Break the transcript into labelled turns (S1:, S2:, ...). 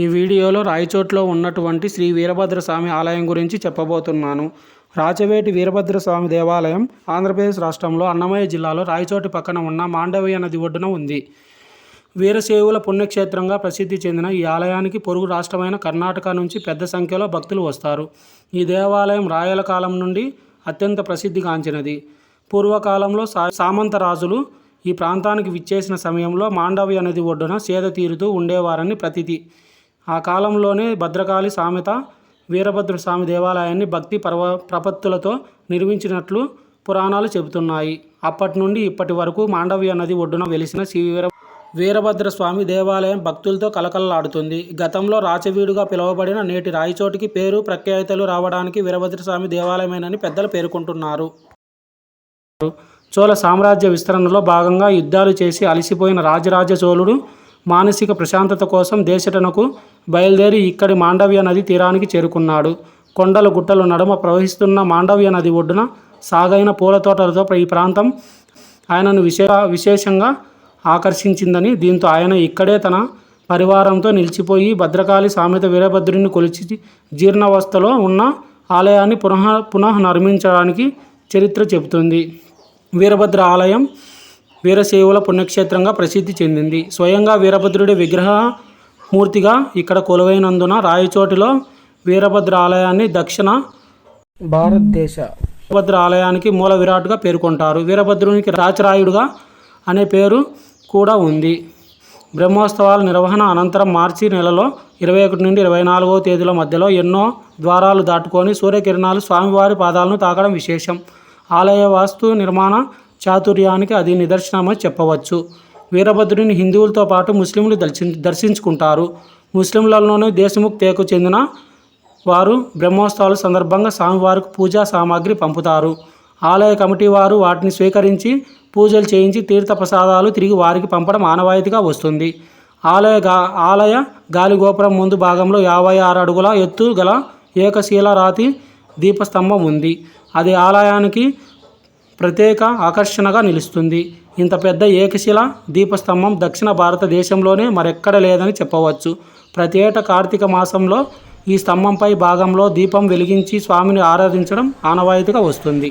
S1: ఈ వీడియోలో రాయచోట్లో ఉన్నటువంటి శ్రీ వీరభద్రస్వామి ఆలయం గురించి చెప్పబోతున్నాను. రాచవేటి వీరభద్రస్వామి దేవాలయం ఆంధ్రప్రదేశ్ రాష్ట్రంలో అన్నమయ్య జిల్లాలో రాయచోటి పక్కన ఉన్న మాండవీయ నది ఒడ్డున ఉంది. వీరశైవుల పుణ్యక్షేత్రంగా ప్రసిద్ధి చెందిన ఈ ఆలయానికి పొరుగు రాష్ట్రమైన కర్ణాటక నుంచి పెద్ద సంఖ్యలో భక్తులు వస్తారు. ఈ దేవాలయం రాయల కాలం నుండి అత్యంత ప్రసిద్ధిగాంచినది. పూర్వకాలంలో సామంత రాజులు ఈ ప్రాంతానికి విచ్చేసిన సమయంలో మాండవీయ నది ఒడ్డున సేద తీరుతూ ఉండేవారని ప్రతీతి. ఆ కాలంలోనే భద్రకాళి సామెత వీరభద్రస్వామి దేవాలయాన్ని భక్తి ప్రపత్తులతో నిర్మించినట్లు పురాణాలు చెబుతున్నాయి. అప్పటి నుండి ఇప్పటి వరకు మాండవీయ నది ఒడ్డున వెలిసిన శ్రీ వీరభద్రస్వామి దేవాలయం భక్తులతో కలకలలాడుతుంది. గతంలో రాచవీడుగా పిలువబడిన నేటి రాయచోటికి పేరు ప్రఖ్యాతలు రావడానికి వీరభద్రస్వామి దేవాలయమేనని పెద్దలు పేర్కొంటున్నారు. చోళ సామ్రాజ్య విస్తరణలో భాగంగా యుద్ధాలు చేసి అలసిపోయిన రాజరాజ చోళుడు మానసిక ప్రశాంతత కోసం దేశటనకు బయలుదేరి ఇక్కడి మాండవీయ నది తీరానికి చేరుకున్నాడు. కొండలు గుట్టలు నడుమ ప్రవహిస్తున్న మాండవీయ నది ఒడ్డున సాగైన పూల తోటలతో ఈ ప్రాంతం ఆయనను విశేషంగా ఆకర్షించిందని, దీంతో ఆయన ఇక్కడే తన పరివారంతో నిలిచిపోయి భద్రకాళి సామెత వీరభద్రుని కొలిచి జీర్ణావస్థలో ఉన్న ఆలయాన్ని పునః నిర్మించడానికి చరిత్ర చెబుతుంది. వీరభద్ర ఆలయం వీరశైవుల పుణ్యక్షేత్రంగా ప్రసిద్ధి చెందింది. స్వయంగా వీరభద్రుడి విగ్రహమూర్తిగా ఇక్కడ కొలువైనందున రాయచోటిలో వీరభద్ర ఆలయాన్ని దక్షిణ భారతదేశ వీరభద్ర ఆలయానికి మూల విరాట్గా పేర్కొంటారు. వీరభద్రునికి రాచరాయుడుగా అనే పేరు కూడా ఉంది. బ్రహ్మోత్సవాల నిర్వహణ అనంతరం మార్చి నెలలో 21 నుండి 24వ తేదీల మధ్యలో ఎన్నో ద్వారాలు దాటుకొని సూర్యకిరణాలు స్వామివారి పాదాలను తాకడం విశేషం. ఆలయ వాస్తు నిర్మాణ చాతుర్యానికి అది నిదర్శనమని చెప్పవచ్చు. వీరభద్రుని హిందువులతో పాటు ముస్లింలు దర్శించుకుంటారు. ముస్లింలలోనే దేశముఖ్ తెగకు చెందిన వారు బ్రహ్మోత్సవాల సందర్భంగా స్వామివారికి పూజా సామాగ్రి పంపుతారు. ఆలయ కమిటీ వారు వాటిని స్వీకరించి పూజలు చేయించి తీర్థ ప్రసాదాలు తిరిగి వారికి పంపడం ఆనవాయితీగా వస్తుంది. ఆలయ గాలిగోపురం ముందు భాగంలో 56 అడుగుల ఎత్తు గల ఏకశిల రాతి దీపస్తంభం ఉంది. అది ఆలయానికి ప్రత్యేక ఆకర్షణగా నిలుస్తుంది. ఇంత పెద్ద ఏకశిల దీపస్తంభం దక్షిణ భారతదేశంలోనే మరెక్కడ లేదని చెప్పవచ్చు. ప్రతి ఏటా కార్తీక మాసంలో ఈ స్తంభంపై భాగంలో దీపం వెలిగించి స్వామిని ఆరాధించడం ఆనవాయితీగా వస్తుంది.